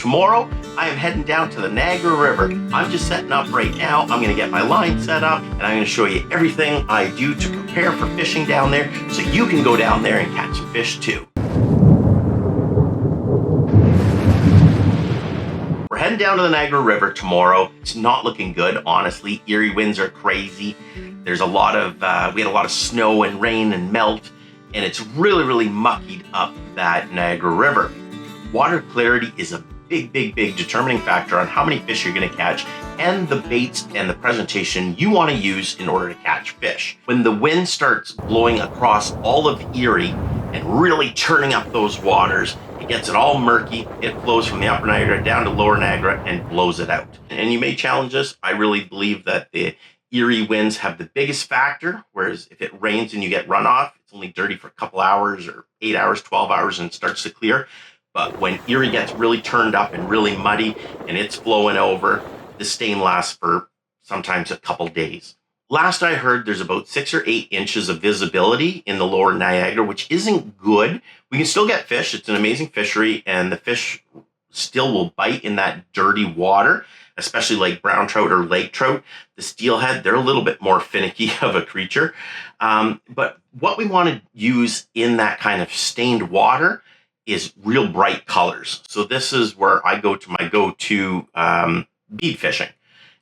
Tomorrow, I am heading down to the Niagara River. I'm just setting up right now. I'm gonna get my line set up and I'm gonna show you everything I do to prepare for fishing down there so you can go down there and catch some fish too. We're heading down to the Niagara River tomorrow. It's not looking good, honestly. Erie winds are crazy. There's a lot of, we had a lot of snow and rain and melt, and it's really muckied up that Niagara River. Water clarity is a big determining factor on how many fish you're gonna catch and the baits and the presentation you wanna use in order to catch fish. When the wind starts blowing across all of Erie and really turning up those waters, it gets it all murky. It flows from the upper Niagara down to lower Niagara and blows it out. And you may challenge us. I really believe that the Erie winds have the biggest factor, whereas if it rains and you get runoff, it's only dirty for a couple hours or 8 hours, 12 hours, and it starts to clear. But when Erie gets really turned up and really muddy and it's flowing over, the stain lasts for sometimes a couple days. Last I heard, there's about 6 or 8 inches of visibility in the lower Niagara, which isn't good. We can still get fish. It's an amazing fishery, and the fish still will bite in that dirty water, especially like brown trout or lake trout. The steelhead, they're a little bit more finicky of a creature. But what we want to use in that kind of stained water is real bright colors. So this is where I go to my go-to bead fishing.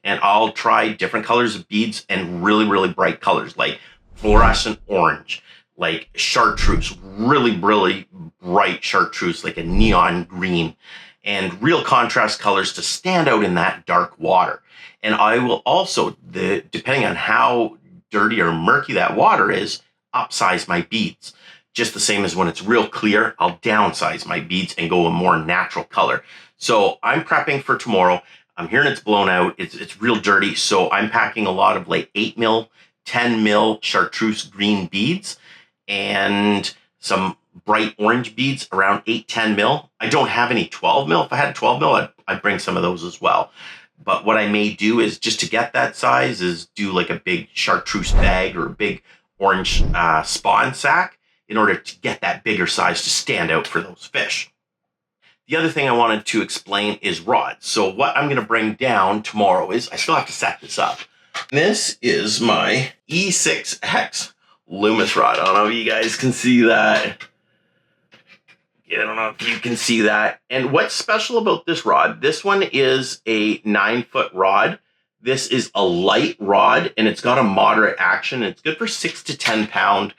And I'll try different colors of beads and really bright colors like fluorescent orange, like chartreuse, really bright chartreuse, like a neon green, and real contrast colors to stand out in that dark water. And I will also, depending on how dirty or murky that water is, upsize my beads. Just the same as when it's real clear, I'll downsize my beads and go a more natural color. So I'm prepping for tomorrow. I'm hearing it's blown out. It's real dirty. So I'm packing a lot of like 8 mil, 10 mil chartreuse green beads and some bright orange beads around 8, 10 mil. I don't have any 12 mil. If I had 12 mil, I'd bring some of those as well. But what I may do is, just to get that size, is do like a big chartreuse bag or a big orange spawn sack in order to get that bigger size to stand out for those fish. The other thing I wanted to explain is rods. So what I'm gonna bring down tomorrow is, I still have to set this up. This is my E6X Loomis rod. I don't know if you guys can see that. Yeah, I don't know if you can see that. And what's special about this rod, this one is a 9-foot rod. This is a light rod and it's got a moderate action. It's good for 6 to 10 pound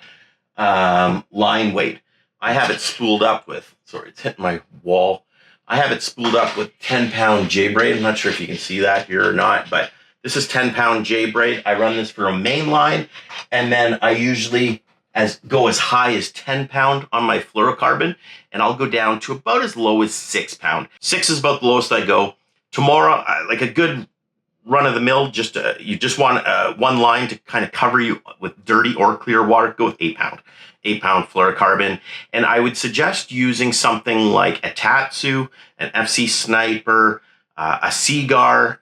line weight. I have it spooled up with, sorry, it's hitting my wall. I have it spooled up with 10-pound J-braid. I'm not sure if you can see that here or not, but this is 10-pound J-braid. I run this for a main line, and then I usually go as high as 10-pound on my fluorocarbon, and I'll go down to about as low as 6-pound. 6 is about the lowest I go. Tomorrow, like a good run-of-the-mill, you just want one line to kind of cover you with dirty or clear water, go with 8-pound. 8-pound fluorocarbon. And I would suggest using something like a Tatsu, an FC Sniper, a Seagar.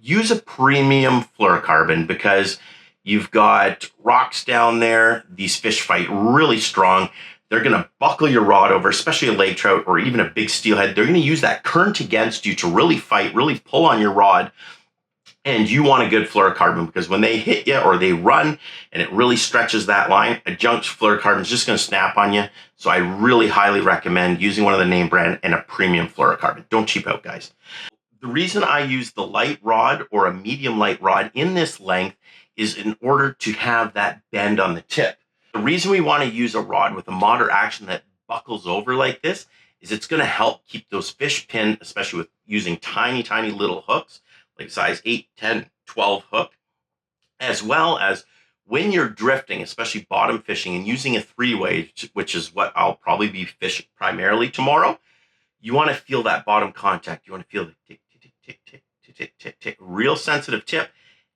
Use a premium fluorocarbon because you've got rocks down there. These fish fight really strong. They're going to buckle your rod over, especially a lake trout or even a big steelhead. They're going to use that current against you to really fight, really pull on your rod. And you want a good fluorocarbon because when they hit you or they run and it really stretches that line, a junk fluorocarbon is just going to snap on you. So I really highly recommend using one of the name brand and a premium fluorocarbon. Don't cheap out, guys. The reason I use the light rod or a medium light rod in this length is in order to have that bend on the tip. The reason we want to use a rod with a moderate action that buckles over like this is it's going to help keep those fish pinned, especially with using tiny little hooks, like size 8, 10, 12 hook, as well as when you're drifting, especially bottom fishing and using a 3-way, which is what I'll probably be fishing primarily tomorrow, you want to feel that bottom contact. You want to feel the tick, tick, tick, tick, tick, tick, tick, tick, real sensitive tip.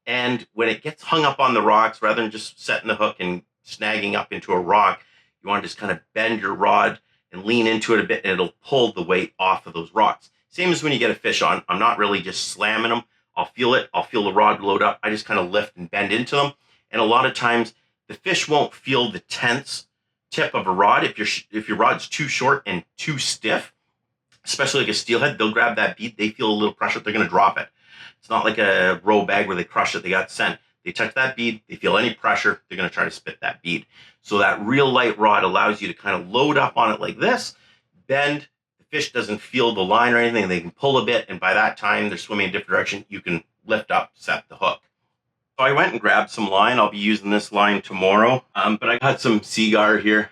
And when it gets hung up on the rocks, rather than just setting the hook and snagging up into a rock, you want to just kind of bend your rod and lean into it a bit, and it'll pull the weight off of those rocks. Same as when you get a fish on. I'm not really just slamming them. I'll feel it. I'll feel the rod load up. I just kind of lift and bend into them. And a lot of times the fish won't feel the tense tip of a rod. If your rod's too short and too stiff, especially like a steelhead, they'll grab that bead, they feel a little pressure, they're going to drop it. It's not like a roe bag where they crush it, they got scent. They touch that bead, they feel any pressure, they're going to try to spit that bead. So that real light rod allows you to kind of load up on it like this, bend, the fish doesn't feel the line or anything, they can pull a bit, and by that time they're swimming in a different direction, you can lift up, set the hook. So I went and grabbed some line. I'll be using this line tomorrow, but I got some Seagar here.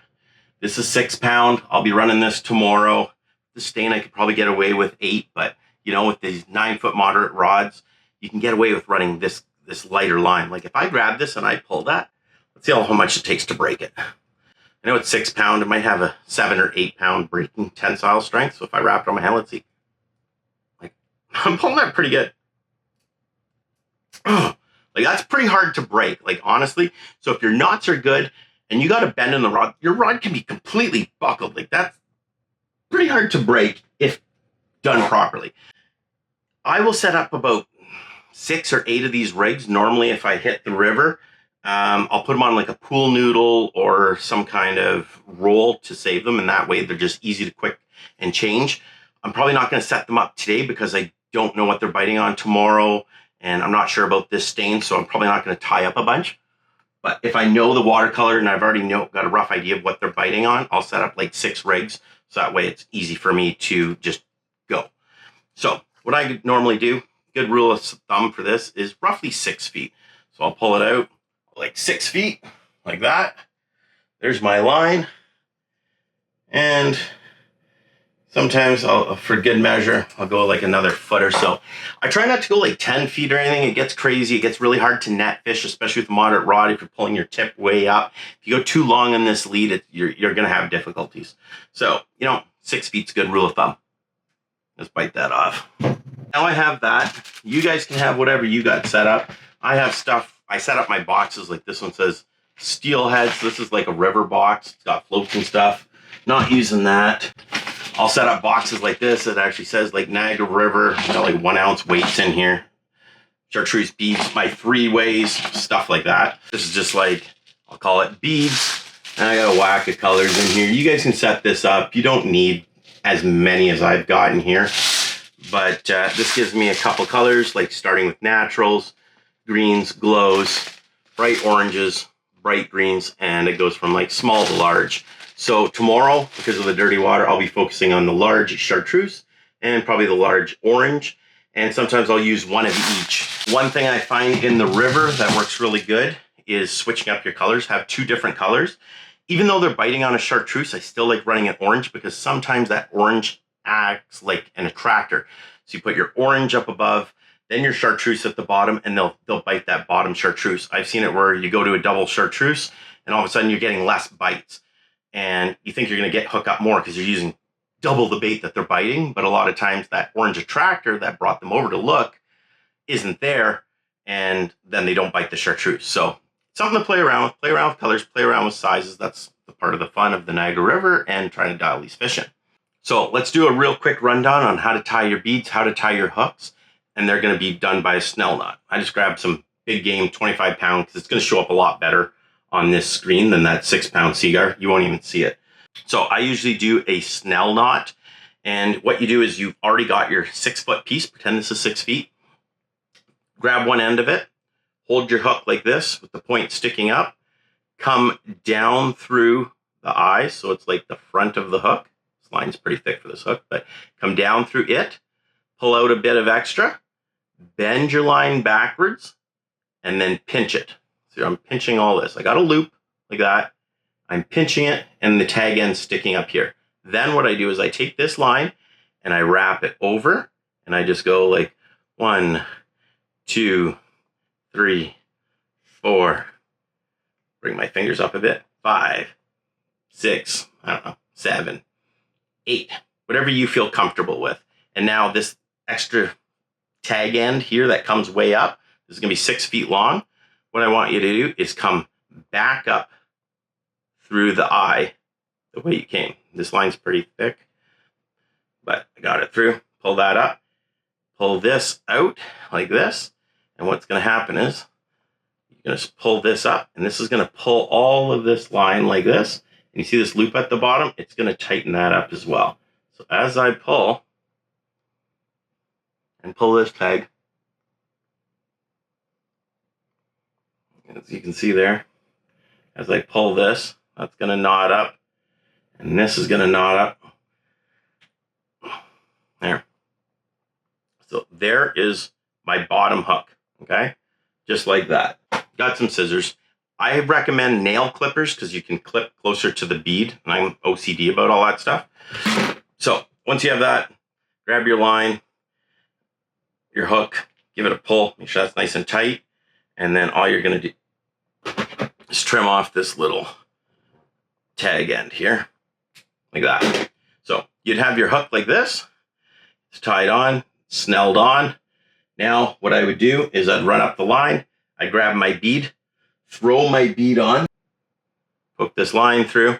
This is 6 pound. I'll be running this tomorrow. The stain I could probably get away with 8, but you know, with these 9-foot moderate rods, you can get away with running this lighter line. Like if I grab this and I pull that, let's see how much it takes to break it. I know it's 6 pound. It might have a 7 or 8 pound breaking tensile strength. So if I wrap it on my hand, let's see. Like I'm pulling that pretty good. Like that's pretty hard to break, like honestly. So if your knots are good and you got a bend in the rod, your rod can be completely buckled. Like that's pretty hard to break if done properly. I will set up about 6 or 8 of these rigs. Normally, if I hit the river, I'll put them on like a pool noodle or some kind of roll to save them. And that way they're just easy to quick and change. I'm probably not going to set them up today because I don't know what they're biting on tomorrow. And I'm not sure about this stain, so I'm probably not going to tie up a bunch. But if I know the watercolor and I've already got a rough idea of what they're biting on, I'll set up like 6 rigs. So that way it's easy for me to just go. So what I normally do, good rule of thumb for this, is roughly 6 feet. So I'll pull it out like 6 feet, like that. There's my line. And sometimes for good measure, I'll go like another foot or so. I try not to go like 10 feet or anything. It gets crazy. It gets really hard to net fish, especially with a moderate rod if you're pulling your tip way up. If you go too long on this lead, you're going to have difficulties. So, 6 feet's a good rule of thumb. Let's bite that off. Now I have that. You guys can have whatever you got set up. I have stuff. I set up my boxes like this one says Steelhead. So this is like a river box. It's got floats and stuff. Not using that. I'll set up boxes like this that actually says like Niagara River. Got like 1 ounce weights in here. Chartreuse beads, my 3-ways, stuff like that. This is just like, I'll call it beads. And I got a whack of colors in here. You guys can set this up. You don't need as many as I've got in here. But this gives me a couple colors, like starting with naturals, greens, glows, bright oranges, bright greens, and it goes from like small to large. So tomorrow, because of the dirty water, I'll be focusing on the large chartreuse and probably the large orange. And sometimes I'll use one of each. One thing I find in the river that works really good is switching up your colors. Have 2 different colors. Even though they're biting on a chartreuse, I still like running an orange because sometimes that orange acts like an attractor. So you put your orange up above, then your chartreuse at the bottom, and they'll bite that bottom chartreuse. I've seen it where you go to a double chartreuse, and all of a sudden you're getting less bites. And you think you're going to get hook up more because you're using double the bait that they're biting. But a lot of times that orange attractor that brought them over to look isn't there. And then they don't bite the chartreuse. So something to play around with colors, play around with sizes. That's the part of the fun of the Niagara River and trying to dial these fish in. So let's do a real quick rundown on how to tie your beads, how to tie your hooks. And they're going to be done by a snell knot. I just grabbed some big game 25 pound because it's going to show up a lot better on this screen than that 6 pound Seagar. You won't even see it. So I usually do a snell knot. And what you do is you've already got your 6-foot piece. Pretend this is 6 feet. Grab one end of it. Hold your hook like this with the point sticking up. Come down through the eye. So it's like the front of the hook. This line's pretty thick for this hook. But come down through it. Pull out a bit of extra. Bend your line backwards. And then pinch it. So I'm pinching all this. I got a loop like that. I'm pinching it and the tag end sticking up here. Then what I do is I take this line and I wrap it over and I just go like 1, 2, 3, 4. Bring my fingers up a bit. 5, 6, I don't know, 7, 8, whatever you feel comfortable with. And now this extra tag end here that comes way up, this is going to be 6 feet long. What I want you to do is come back up through the eye the way you came. This line's pretty thick, but I got it through. Pull that up. Pull this out like this. And what's going to happen is you're going to pull this up, and this is going to pull all of this line like this. And you see this loop at the bottom? It's going to tighten that up as well. So as I pull and pull this tag, as you can see there, as I pull this, that's going to knot up, and this is going to knot up. There. So there is my bottom hook, okay? Just like that. Got some scissors. I recommend nail clippers because you can clip closer to the bead, and I'm OCD about all that stuff. So once you have that, grab your line, your hook, give it a pull, make sure that's nice and tight, and then all you're going to do is trim off this little tag end here, like that. So you'd have your hook like this. It's tied on, snelled on. Now what I would do is I'd run up the line, I'd grab my bead, throw my bead on, hook this line through,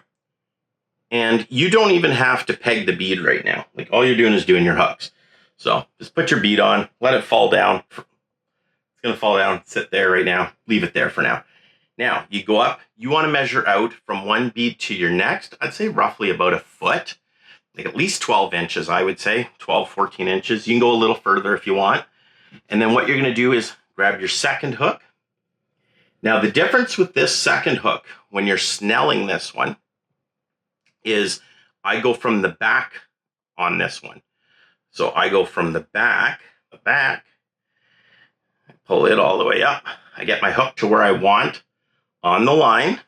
and you don't even have to peg the bead right now. Like, all you're doing is doing your hooks. So just put your bead on, let it fall down. It's gonna fall down, sit there right now, leave it there for now. Now you go up, you wanna measure out from one bead to your next, I'd say roughly about a foot, like at least 12 inches, I would say, 12, 14 inches. You can go a little further if you want. And then what you're gonna do is grab your second hook. Now the difference with this second hook, when you're snelling this one, is I go from the back on this one. So I go from the back, I pull it all the way up. I get my hook to where I want on the line,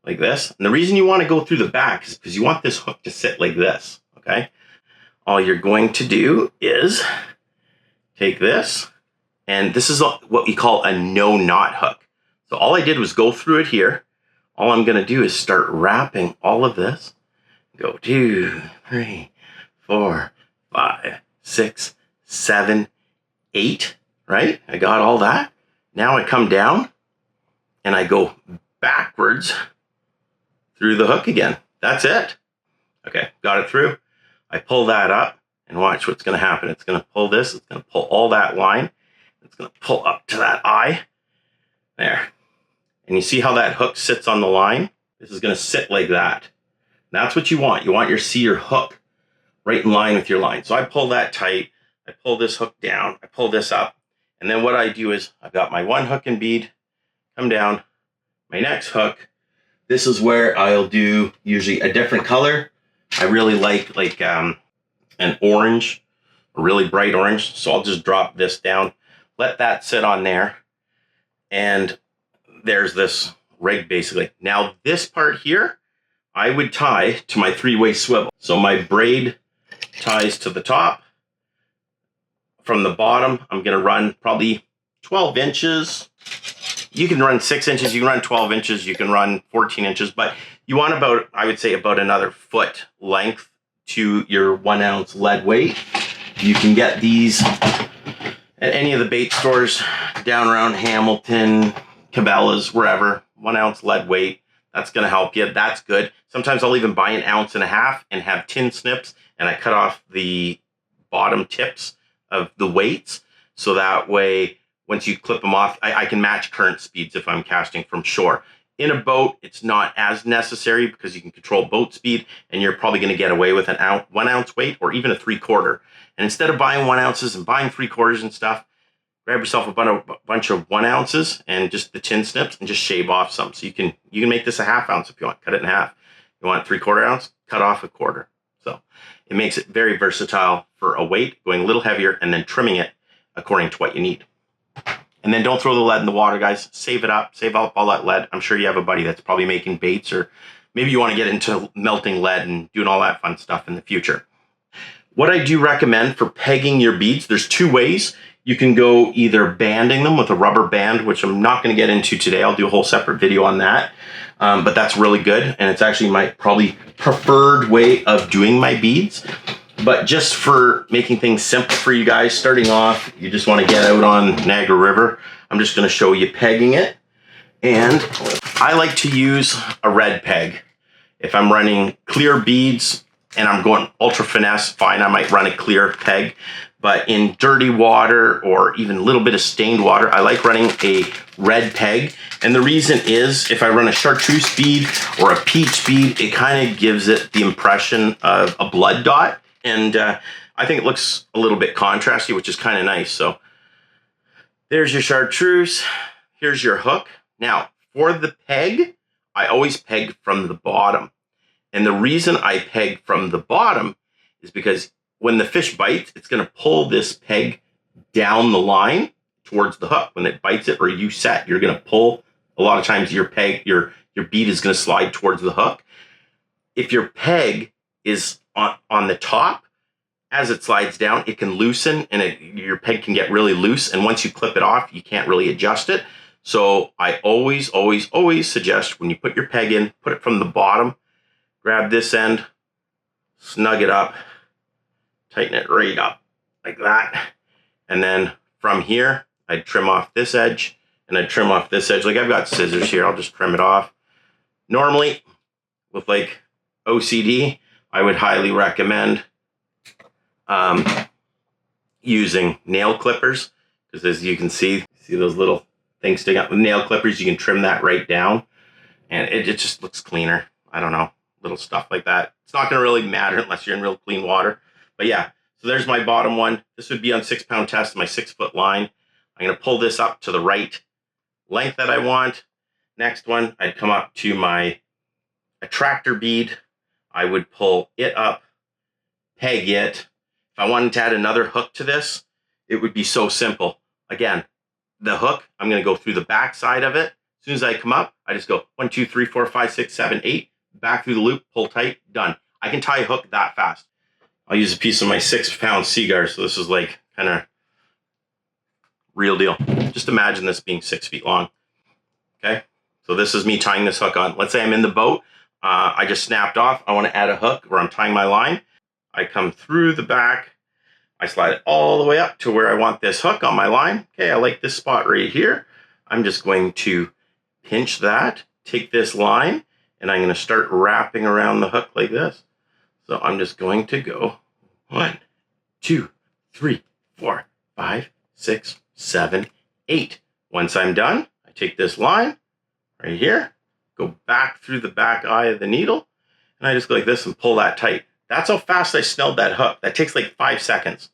like this. And the reason you want to go through the back is because you want this hook to sit like this, okay? All you're going to do is take this, and this is what we call a no knot hook. So all I did was go through it here. All I'm going to do is start wrapping all of this. Go 2, 3, 4, 5, 6, 7, 8, right? I got all that. Now I come down and I go backwards through the hook again. That's it. Okay, got it through. I pull that up, and watch what's going to happen. It's going to pull this. It's going to pull all that line. It's going to pull up to that eye. There. And you see how that hook sits on the line? This is going to sit like that. That's what you want. You want see your hook right in line with your line. So I pull that tight. I pull this hook down. I pull this up. And then what I do is I've got my one hook and bead, come down, my next hook. This is where I'll do usually a different color. I really like an orange, a really bright orange. So I'll just drop this down, let that sit on there. And there's this rig basically. Now this part here, I would tie to my 3-way swivel. So my braid ties to the top. From the bottom, I'm gonna run probably 12 inches. You can run 6 inches, you can run 12 inches, you can run 14 inches, but you want about, I would say, about another foot length to your 1 ounce lead weight. You can get these at any of the bait stores down around Hamilton, Cabela's, wherever. 1 ounce lead weight. That's going to help you. That's good. Sometimes I'll even buy 1.5 ounces and have tin snips, and I cut off the bottom tips of the weights. So that way, once you clip them off, I can match current speeds if I'm casting from shore. In a boat, it's not as necessary because you can control boat speed, and you're probably going to get away with 1 ounce weight or even a 3/4. And instead of buying 1 ounces and buying 3/4 and stuff, grab yourself a bunch of 1 ounces and just the tin snips and just shave off some. So you can make this a 1/2 ounce if you want. Cut it in half. You want 3/4 ounce? Cut off 1/4. So it makes it very versatile for a weight, going a little heavier and then trimming it according to what you need. And then don't throw the lead in the water, guys. Save it up. Save up all that lead. I'm sure you have a buddy that's probably making baits, or maybe you want to get into melting lead and doing all that fun stuff in the future. What I do recommend for pegging your beads, there's 2 ways. You can go either banding them with a rubber band, which I'm not going to get into today. I'll do a whole separate video on that. But that's really good. And it's actually my probably preferred way of doing my beads. But just for making things simple for you guys, starting off, you just want to get out on Niagara River. I'm just going to show you pegging it. And I like to use a red peg. If I'm running clear beads, and I'm going ultra finesse, fine, I might run a clear peg. But in dirty water or even a little bit of stained water, I like running a red peg. And the reason is if I run a chartreuse bead or a peach bead, it kind of gives it the impression of a blood dot. And I think it looks a little bit contrasty, which is kind of nice. So there's your chartreuse. Here's your hook. Now, for the peg, I always peg from the bottom. And the reason I peg from the bottom is because when the fish bites, it's going to pull this peg down the line towards the hook. When it bites it or you set, you're going to pull. A lot of times your peg, your bead is going to slide towards the hook. If your peg is on the top, as it slides down, it can loosen and your peg can get really loose. And once you clip it off, you can't really adjust it. So I always, always, always suggest when you put your peg in, put it from the bottom, grab this end, snug it up, tighten it right up like that. And then from here, I'd trim off this edge and I'd trim off this edge. Like I've got scissors here, I'll just trim it off. Normally, with like OCD, I would highly recommend using nail clippers, because as you can see those little things sticking out with nail clippers, you can trim that right down and it just looks cleaner. I don't know, little stuff like that. It's not going to really matter unless you're in real clean water. But yeah, so there's my bottom one. This would be on 6 pound test, my 6 foot line. I'm going to pull this up to the right length that I want. Next one, I'd come up to my attractor bead. I would pull it up, peg it. If I wanted to add another hook to this, it would be so simple. Again, the hook, I'm going to go through the back side of it. As soon as I come up, I just go 1, 2, 3, 4, 5, 6, 7, 8, back through the loop, pull tight, done. I can tie a hook that fast. I'll use a piece of my 6 pound cigar. So this is like kind of real deal. Just imagine this being 6 feet long. Okay. So this is me tying this hook on. Let's say I'm in the boat. I just snapped off. I want to add a hook where I'm tying my line. I come through the back. I slide it all the way up to where I want this hook on my line. Okay. I like this spot right here. I'm just going to pinch that, take this line, and I'm going to start wrapping around the hook like this. So I'm just going to go 1, 2, 3, 4, 5, 6, 7, 8. Once I'm done, I take this line right here, go back through the back eye of the needle, and I just go like this and pull that tight. That's how fast I snelled that hook. That takes like 5 seconds.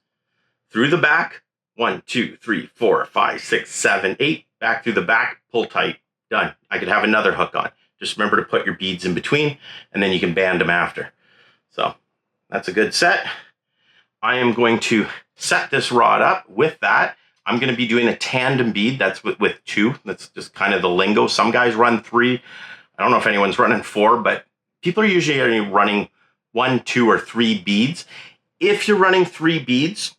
Through the back, 1, 2, 3, 4, 5, 6, 7, 8. Back through the back, pull tight. Done. I could have another hook on. Just remember to put your beads in between, and then you can band them after. So that's a good set. I am going to set this rod up with that. I'm going to be doing a tandem bead. That's with 2. That's just kind of the lingo. Some guys run 3. I don't know if anyone's running 4, but people are usually running 1, 2, or 3 beads. If you're running 3 beads,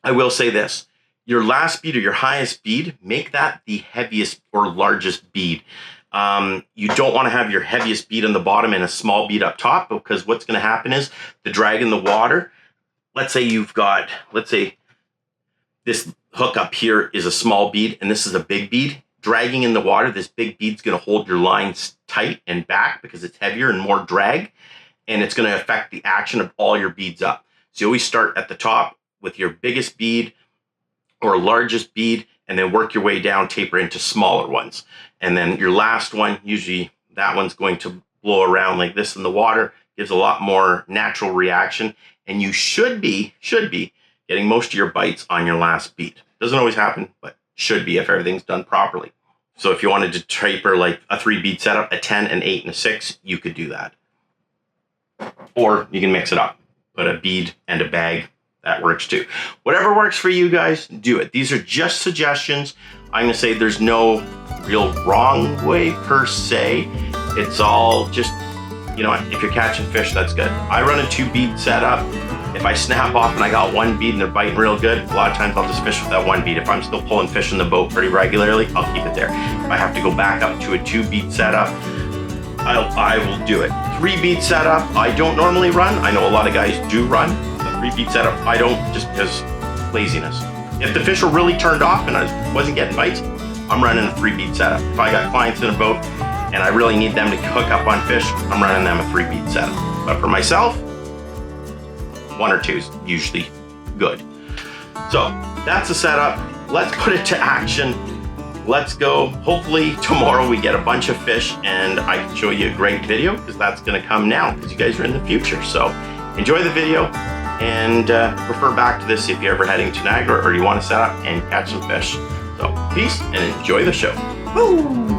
I will say this. Your last bead or your highest bead, make that the heaviest or largest bead. You don't want to have your heaviest bead on the bottom and a small bead up top, because what's going to happen is the drag in the water. Let's say this hook up here is a small bead and this is a big bead. Dragging in the water, this big bead's going to hold your lines tight and back because it's heavier and more drag, and it's going to affect the action of all your beads up. So you always start at the top with your biggest bead or largest bead, and then work your way down, taper into smaller ones. And then your last one, usually that one's going to blow around like this in the water, gives a lot more natural reaction. And you should be getting most of your bites on your last bead. Doesn't always happen, but should be if everything's done properly. So if you wanted to taper like a 3 bead setup, a 10, an 8, and a 6, you could do that. Or you can mix it up, put a bead and a bag. That works too. Whatever works for you guys, do it. These are just suggestions. I'm going to say there's no real wrong way per se. It's all just, you know, if you're catching fish, that's good. I run a 2 bead setup. If I snap off and I got 1 bead and they're biting real good, a lot of times I'll just fish with that 1 bead. If I'm still pulling fish in the boat pretty regularly, I'll keep it there. If I have to go back up to a 2 bead setup, I will do it. 3 bead setup, I don't normally run. I know a lot of guys do run. 3 bead setup, I don't, just because laziness. If the fish were really turned off and I wasn't getting bites, I'm running a 3 bead setup. If I got clients in a boat and I really need them to hook up on fish, I'm running them a 3 bead setup. But for myself, 1 or 2 is usually good. So that's the setup. Let's put it to action. Let's go. Hopefully tomorrow we get a bunch of fish and I can show you a great video, because that's going to come now because you guys are in the future. So enjoy the video and refer back to this if you're ever heading to Niagara or you want to set up and catch some fish. So peace and enjoy the show. Woo!